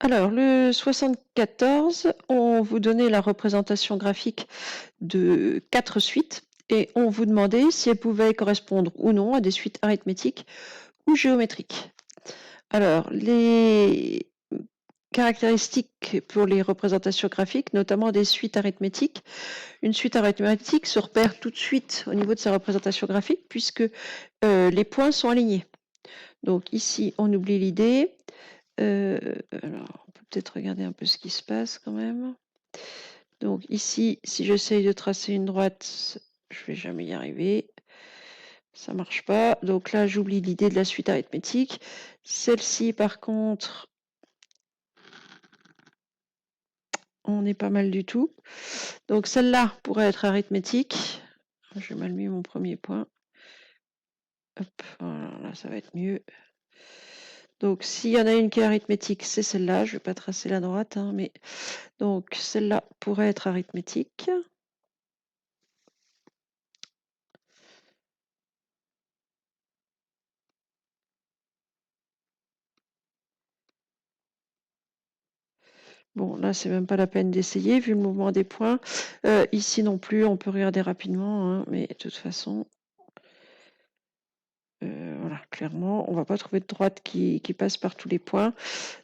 Alors, le 74, on vous donnait la représentation graphique de 4 suites et on vous demandait si elles pouvaient correspondre ou non à des suites arithmétiques ou géométriques. Alors, les caractéristiques pour les représentations graphiques, notamment des suites arithmétiques. Une suite arithmétique se repère tout de suite au niveau de sa représentation graphique puisque les points sont alignés. Donc ici, on oublie l'idée. Alors, on peut peut-être regarder un peu ce qui se passe quand même. Donc ici, si j'essaye de tracer une droite, je vais jamais y arriver. Ça marche pas. Donc là, j'oublie l'idée de la suite arithmétique. Celle-ci, par contre, on n'est pas mal du tout. Donc celle-là pourrait être arithmétique. J'ai mal mis mon premier point. Hop, voilà, là, ça va être mieux. Donc, s'il y en a une qui est arithmétique, c'est celle-là. Je ne vais pas tracer la droite, hein, mais donc celle-là pourrait être arithmétique. Bon, là, c'est même pas la peine d'essayer, vu le mouvement des points. Ici non plus, on peut regarder rapidement, hein, mais de toute façon, voilà, clairement, on va pas trouver de droite qui passe par tous les points.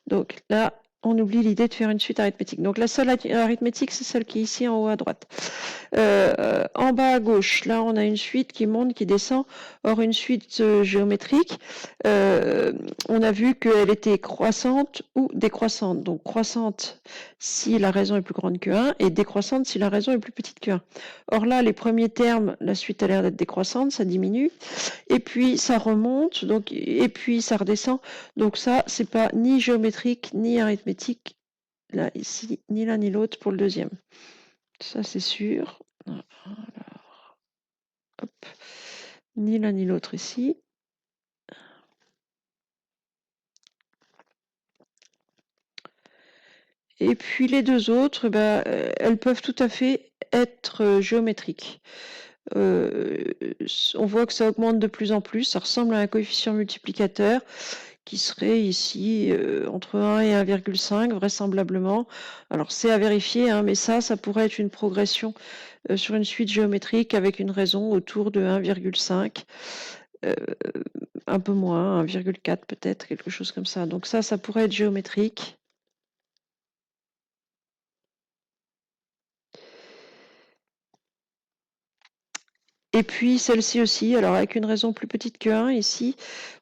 Donc là, on oublie l'idée de faire une suite arithmétique. Donc la seule arithmétique, c'est celle qui est ici en haut à droite. En bas à gauche, là, on a une suite qui monte, qui descend. Or, une suite géométrique, on a vu qu'elle était croissante ou décroissante. Donc, croissante si la raison est plus grande que 1 et décroissante si la raison est plus petite que 1. Or là, les premiers termes, la suite a l'air d'être décroissante, ça diminue. Et puis, ça remonte, donc, et puis ça redescend. Donc ça, c'est pas ni géométrique, ni arithmétique, là, ici, ni l'un ni l'autre pour le deuxième. Ça, c'est sûr. Alors, hop. Ni l'un ni l'autre ici. Et puis les deux autres, elles peuvent tout à fait être géométriques. On voit que ça augmente de plus en plus. Ça ressemble à un coefficient multiplicateur qui serait ici entre 1 et 1,5 vraisemblablement. Alors c'est à vérifier, hein, mais ça pourrait être une progression sur une suite géométrique avec une raison autour de 1,5. Un peu moins, 1,4 peut-être, quelque chose comme ça. Donc ça pourrait être géométrique. Et puis celle-ci aussi, alors avec une raison plus petite que 1, ici,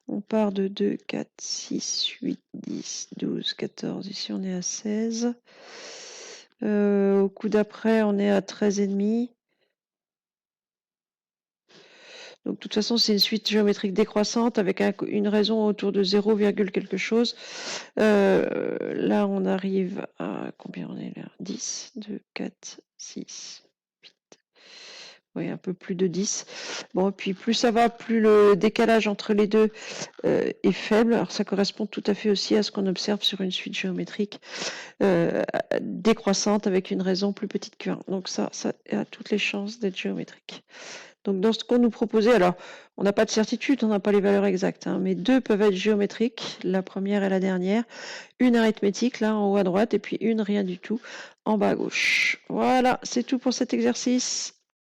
on part de 2, 4, 6, 8, 10, 12, 14, ici on est à 16. Au coup d'après, on est à 13,5. Donc de toute façon, c'est une suite géométrique décroissante avec une raison autour de 0, quelque chose. Là, on arrive à combien on est là? 10, 2, 4, 6, 8. Oui, un peu plus de 10. Bon, puis plus ça va, plus le décalage entre les deux est faible. Alors ça correspond tout à fait aussi à ce qu'on observe sur une suite géométrique décroissante avec une raison plus petite que 1. Donc ça a toutes les chances d'être géométrique. Donc dans ce qu'on nous proposait, alors on n'a pas de certitude, on n'a pas les valeurs exactes, hein, mais deux peuvent être géométriques, la première et la dernière, une arithmétique là en haut à droite et puis une rien du tout en bas à gauche. Voilà, c'est tout pour cet exercice.